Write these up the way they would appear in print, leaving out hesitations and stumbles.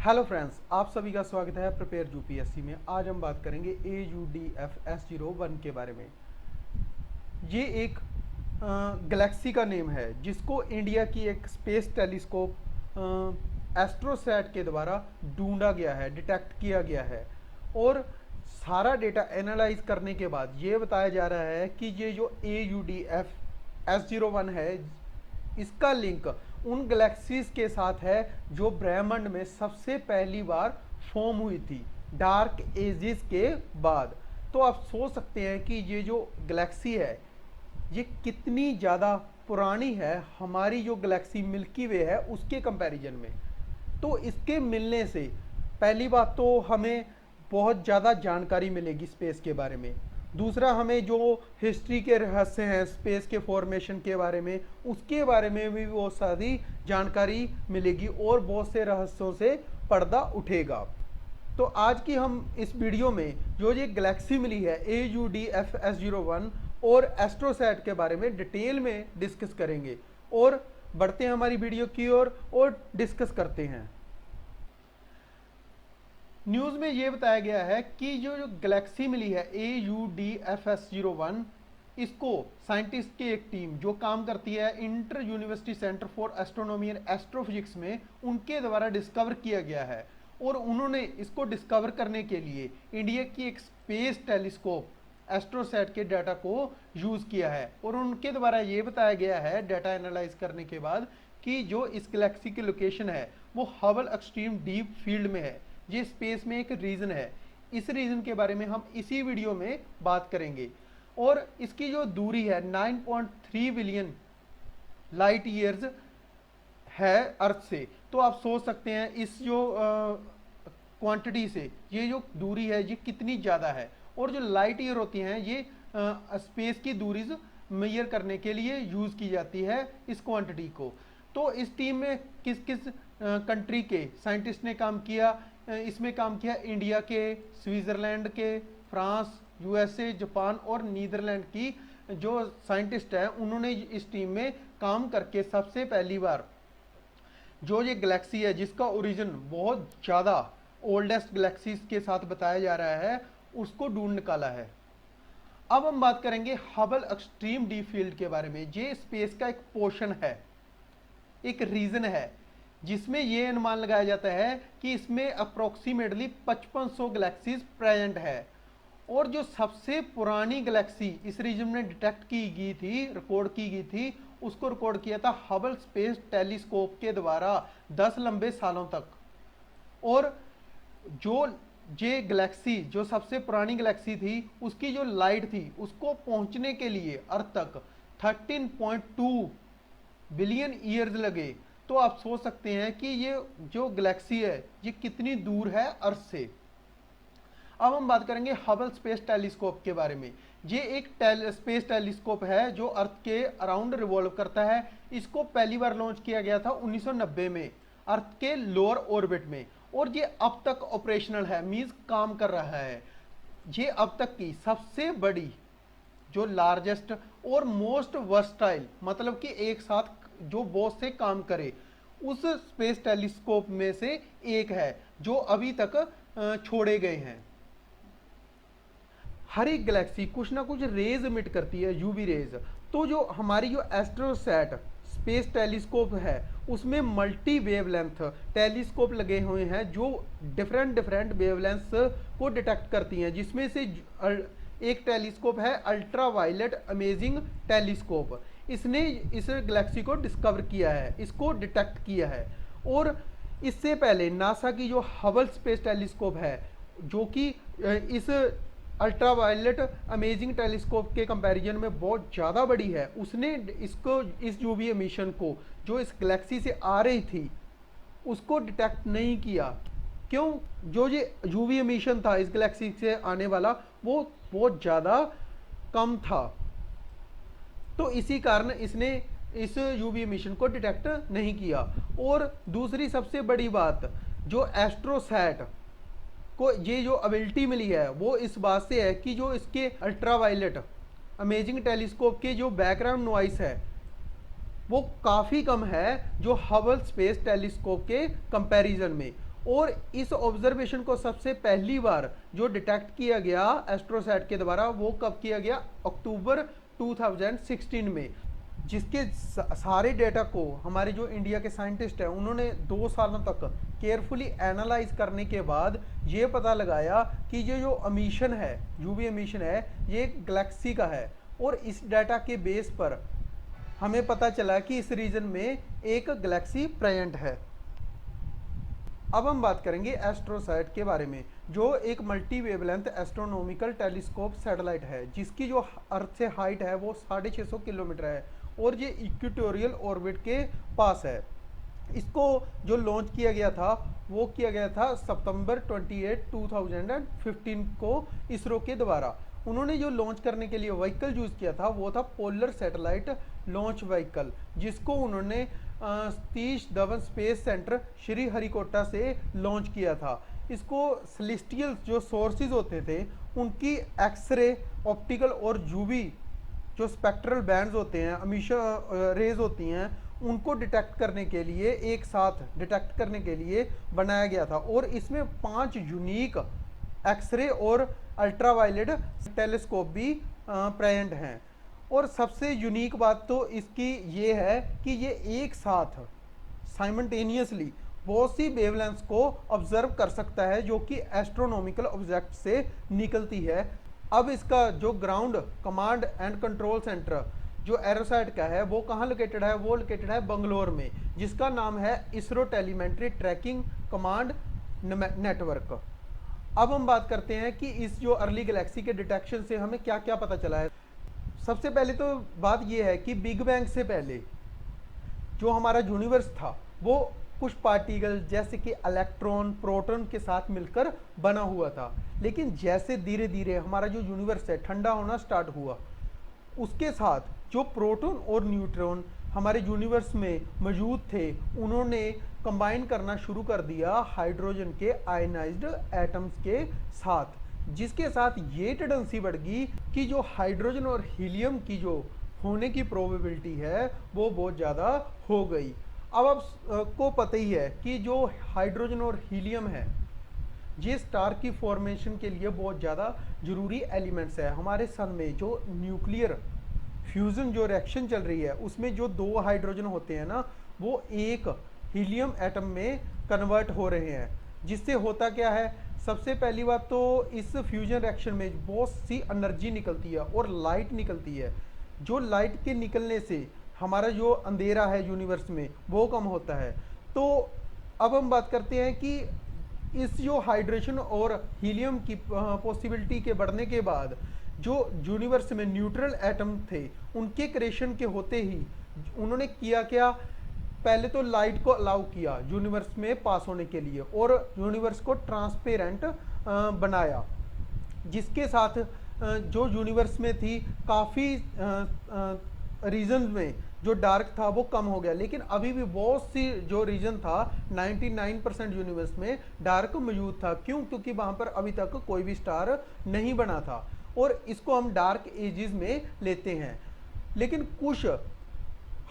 Hello friends, आप सभी का स्वागत है प्रिपेयर यूपीएससी में। आज हम बात करेंगे AUDFS01 के बारे में। ये एक गैलेक्सी का नेम है जिसको इंडिया की एक स्पेस टेलीस्कोप एस्ट्रोसैट के द्वारा ढूंढा गया है, डिटेक्ट किया गया है। और सारा डेटा एनालाइज करने के बाद ये बताया जा रहा है कि ये जो AUDFS01 है, इसका लिंक उन गैलेक्सीज के साथ है जो ब्रह्मांड में सबसे पहली बार फॉर्म हुई थी डार्क एजेस के बाद। तो आप सोच सकते हैं कि ये जो गैलेक्सी है ये कितनी ज़्यादा पुरानी है हमारी जो गैलेक्सी मिल्की वे है उसके कंपैरिजन में। तो इसके मिलने से पहली बात तो हमें बहुत ज़्यादा जानकारी मिलेगी स्पेस के बारे में। दूसरा, हमें जो हिस्ट्री के रहस्य हैं स्पेस के फॉर्मेशन के बारे में, उसके बारे में भी बहुत सारी जानकारी मिलेगी और बहुत से रहस्यों से पर्दा उठेगा। तो आज की हम इस वीडियो में जो ये गैलेक्सी मिली है AUDFS01 और एस्ट्रोसैट के बारे में डिटेल में डिस्कस करेंगे। और बढ़ते हैं हमारी वीडियो की ओर और डिस्कस करते हैं। न्यूज़ में ये बताया गया है कि जो गैलेक्सी मिली है AUDFS01, इसको साइंटिस्ट की एक टीम जो काम करती है inter university centre for astronomy and astrophysics में, उनके द्वारा डिस्कवर किया गया है। और उन्होंने इसको डिस्कवर करने के लिए इंडिया की एक स्पेस टेलीस्कोप एस्ट्रोसैट के डाटा को यूज़ किया है। और उनके द्वारा ये बताया गया है डाटा एनालाइज करने के बाद कि जो इस गैलेक्सी की लोकेशन है वो हबल एक्सट्रीम डीप फील्ड में है। ये स्पेस में एक रीजन है। इस रीजन के बारे में हम इसी वीडियो में बात करेंगे। और इसकी जो दूरी है 9.3 बिलियन लाइट ईयर्स है अर्थ से। तो आप सोच सकते हैं इस जो क्वांटिटी से ये जो दूरी है ये कितनी ज़्यादा है। और जो लाइट ईयर होती हैं ये स्पेस की दूरी मेजर करने के लिए यूज़ की जाती है इस क्वांटिटी को। तो इस टीम में किस किस कंट्री के साइंटिस्ट ने काम किया? इसमें काम किया इंडिया के, स्विट्ज़रलैंड के, फ्रांस, यूएसए, जापान और नीदरलैंड की जो साइंटिस्ट हैं उन्होंने इस टीम में काम करके सबसे पहली बार जो ये गैलेक्सी है जिसका ओरिजिन बहुत ज़्यादा ओल्डेस्ट गैलेक्सीज के साथ बताया जा रहा है उसको ढूंढ निकाला है। अब हम बात करेंगे हबल एक्सट्रीम डीप फील्ड के बारे में। ये स्पेस का एक पोर्शन है, एक रीजन है जिसमें यह अनुमान लगाया जाता है कि इसमें अप्रोक्सीमेटली 5500 गैलेक्सीज प्रेजेंट है। और जो सबसे पुरानी गैलेक्सी इस रीजन में डिटेक्ट की गई थी, रिकॉर्ड की गई थी, उसको रिकॉर्ड किया था हबल स्पेस टेलीस्कोप के द्वारा 10 लंबे सालों तक। और जो ये गैलेक्सी जो सबसे पुरानी गैलेक्सी थी उसकी जो लाइट थी उसको पहुंचने के लिए अर्थ तक 13.2 बिलियन ईयर्स लगे। तो आप सोच सकते हैं कि ये जो गैलेक्सी है ये कितनी दूर है अर्थ से। अब हम बात करेंगे हबल स्पेस टेलीस्कोप के बारे में। ये एक स्पेस टेलीस्कोप है जो अर्थ के अराउंड रिवॉल्व करता है। इसको पहली बार लॉन्च किया गया था 1990 में अर्थ के लोअर ऑर्बिट में। और ये अब तक ऑपरेशनल है, मींस काम कर रहा है। ये अब तक की सबसे बड़ी जो लार्जेस्ट और मोस्ट वर्सटाइल, मतलब कि एक साथ जो बहुत से काम करे उस स्पेस टेलीस्कोप में से एक है जो अभी तक छोड़े गए हैं। हर एक गैलेक्सी कुछ ना कुछ रेज इमिट करती है, यूवी रेज। तो जो हमारी जो एस्ट्रोसैट स्पेस टेलीस्कोप है उसमें मल्टी वेवलेंथ टेलीस्कोप लगे हुए हैं जो डिफरेंट वेवलेंथ्स को डिटेक्ट करती हैं। जिसमें से एक टेलीस्कोप है अल्ट्रा वायलेट अमेजिंग टेलीस्कोप। इसने इस गैलेक्सी को डिस्कवर किया है, इसको डिटेक्ट किया है। और इससे पहले नासा की जो हबल स्पेस टेलीस्कोप है जो कि इस अल्ट्रा वायलेट अमेजिंग टेलीस्कोप के कंपैरिजन में बहुत ज़्यादा बड़ी है, उसने इसको इस यूवी एमिशन को जो इस गैलेक्सी से आ रही थी उसको डिटेक्ट नहीं किया। क्यों? जो ये यूवी एमिशन था इस गैलेक्सी से आने वाला वो बहुत ज़्यादा कम था। तो इसी कारण इसने इस यूवी एमिशन को डिटेक्ट नहीं किया। और दूसरी सबसे बड़ी बात, जो एस्ट्रोसैट को ये जो एबिलिटी मिली है वो इस बात से है कि जो इसके अल्ट्रावायलेट अमेजिंग टेलीस्कोप के जो बैकग्राउंड नॉइस है वो काफ़ी कम है जो हबल स्पेस टेलीस्कोप के कंपैरिजन में। और इस ऑब्जर्वेशन को सबसे पहली बार जो डिटेक्ट किया गया एस्ट्रोसैट के द्वारा वो कब किया गया, अक्टूबर 2016 में, जिसके सारे डेटा को हमारे जो इंडिया के साइंटिस्ट हैं उन्होंने 2 सालों तक केयरफुली एनालाइज करने के बाद ये पता लगाया कि ये जो एमिशन है, यूवी एमिशन है, ये गैलेक्सी का है। और इस डाटा के बेस पर हमें पता चला कि इस रीजन में एक गैलेक्सी प्रेजेंट है। अब हम बात करेंगे एस्ट्रोसैट के बारे में, जो एक multi wavelength astronomical telescope satellite है, जिसकी जो अर्थ से हाइट है वो 650 किलोमीटर है और ये इक्वेटोरियल ऑर्बिट के पास है। इसको जो लॉन्च किया गया था वो किया गया था सितंबर 28, 2015 को इसरो के द्वारा। उन्होंने जो लॉन्च करने के लिए व्हीकल यूज किया था वो था पोलर सैटेलाइट लॉन्च व्हीकल, जिसको उन्होंने सतीश धवन स्पेस सेंटर श्रीहरिकोटा से लॉन्च किया था। इसको सेलेस्टियल जो सोर्सेज होते थे उनकी एक्सरे, ऑप्टिकल और यूवी जो स्पेक्ट्रल बैंड्स होते हैं, एमिशन रेज होती हैं, उनको डिटेक्ट करने के लिए, एक साथ डिटेक्ट करने के लिए बनाया गया था। और इसमें 5 यूनिक एक्सरे और अल्ट्रावायलेट टेलीस्कोप भी प्रेजेंट हैं। और सबसे यूनिक बात तो इसकी ये है कि ये एक साथ साइमल्टेनियसली बहुत सी वेवलेंथ्स को ऑब्जर्व कर सकता है जो कि एस्ट्रोनॉमिकल ऑब्जेक्ट से निकलती है। अब इसका जो ground command and control centre जो एरोसैट का है वो कहाँ लोकेटेड है, वो लोकेटेड है बंगलोर में, जिसका नाम है ISRO telemetry tracking command network. अब हम बात करते हैं कि इस जो अर्ली गैलेक्सी के डिटेक्शन से हमें क्या क्या पता चला है। सबसे पहले तो बात यह है कि बिग बैंग से पहले जो हमारा यूनिवर्स था वो कुछ पार्टिकल जैसे कि इलेक्ट्रॉन, प्रोटॉन के साथ मिलकर बना हुआ था। लेकिन जैसे धीरे धीरे हमारा जो यूनिवर्स है ठंडा होना स्टार्ट हुआ, उसके साथ जो प्रोटॉन और न्यूट्रॉन हमारे यूनिवर्स में मौजूद थे उन्होंने कंबाइन करना शुरू कर दिया हाइड्रोजन के आयनाइज्ड एटम्स के साथ, जिसके साथ ये टेंडेंसी बढ़ गई कि जो हाइड्रोजन और हीलियम की जो होने की प्रोबेबिलिटी है वो बहुत ज़्यादा हो गई। अब आपको पता ही है कि जो हाइड्रोजन और हीलियम है ये स्टार की फॉर्मेशन के लिए बहुत ज़्यादा ज़रूरी एलिमेंट्स है। हमारे सन में जो न्यूक्लियर फ्यूज़न जो रिएक्शन चल रही है उसमें जो 2 हाइड्रोजन होते हैं ना वो एक हीलियम एटम में कन्वर्ट हो रहे हैं, जिससे होता क्या है, सबसे पहली बात तो इस फ्यूजन रिएक्शन में बहुत सी एनर्जी निकलती है और लाइट निकलती है। जो लाइट के निकलने से हमारा जो अंधेरा है यूनिवर्स में वो कम होता है। तो अब हम बात करते हैं कि इस जो हाइड्रेशन और हीलियम की पॉसिबिलिटी के बढ़ने के बाद जो यूनिवर्स में न्यूट्रल एटम थे उनके क्रिएशन के होते ही उन्होंने किया क्या, पहले तो लाइट को अलाउ किया यूनिवर्स में पास होने के लिए और यूनिवर्स को ट्रांसपेरेंट बनाया, जिसके साथ जो यूनिवर्स में थी काफ़ी रीजन में जो डार्क था वो कम हो गया। लेकिन अभी भी बहुत सी जो रीजन था 99% यूनिवर्स में डार्क मौजूद था। क्यों? क्योंकि वहाँ पर अभी तक कोई भी स्टार नहीं बना था और इसको हम डार्क एजेस में लेते हैं। लेकिन कुछ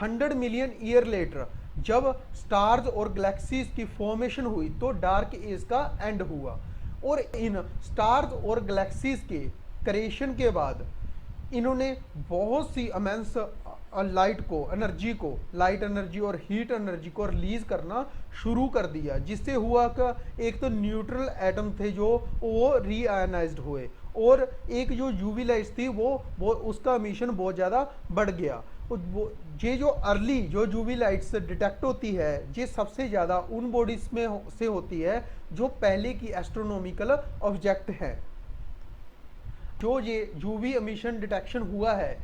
100 मिलियन ईयर लेटर जब स्टार्स और गैलेक्सीज की फॉर्मेशन हुई तो डार्क एज का एंड हुआ और इन स्टार्स और गैलेक्सीज के क्रिएशन के बाद इन्होंने बहुत सी इमेंस लाइट को लाइट एनर्जी और हीट एनर्जी को रिलीज करना शुरू कर दिया, जिससे हुआ कि एक तो न्यूट्रल एटम थे जो वो रीआयनाइज्ड हुए और एक जो यूवी लाइट्स थी वो उसका एमिशन बहुत ज़्यादा बढ़ गया। ये जो अर्ली जो यूवी लाइट्स डिटेक्ट होती है ये सबसे ज़्यादा उन बॉडीज में से होती है जो पहले की एस्ट्रोनॉमिकल ऑब्जेक्ट है। जो ये यूवी एमिशन डिटेक्शन हुआ है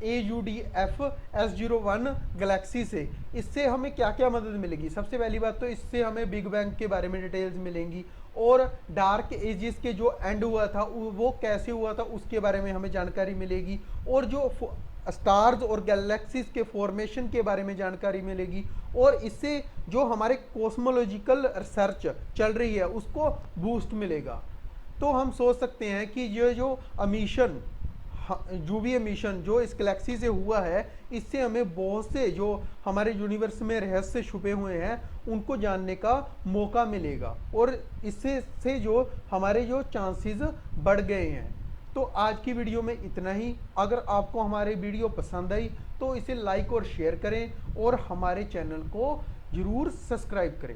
AUDF S01 गैलेक्सी से, इससे हमें क्या क्या मदद मिलेगी। सबसे पहली बात तो इससे हमें बिग बैंग के बारे में डिटेल्स मिलेंगी और डार्क एजेस के जो एंड हुआ था वो कैसे हुआ था उसके बारे में हमें जानकारी मिलेगी और जो स्टार्स और गैलेक्सीज के फॉर्मेशन के बारे में जानकारी मिलेगी और इससे जो हमारे कॉस्मोलॉजिकल रिसर्च चल रही है उसको बूस्ट मिलेगा। तो हम सोच सकते हैं कि ये जो एमिशन यूवीए मिशन जो इस गैलेक्सी से हुआ है, इससे हमें बहुत से जो हमारे यूनिवर्स में रहस्य छुपे हुए हैं उनको जानने का मौका मिलेगा, और इससे से जो हमारे जो चांसेस बढ़ गए हैं। तो आज की वीडियो में इतना ही। अगर आपको हमारी वीडियो पसंद आई तो इसे लाइक और शेयर करें और हमारे चैनल को जरूर सब्सक्राइब करें।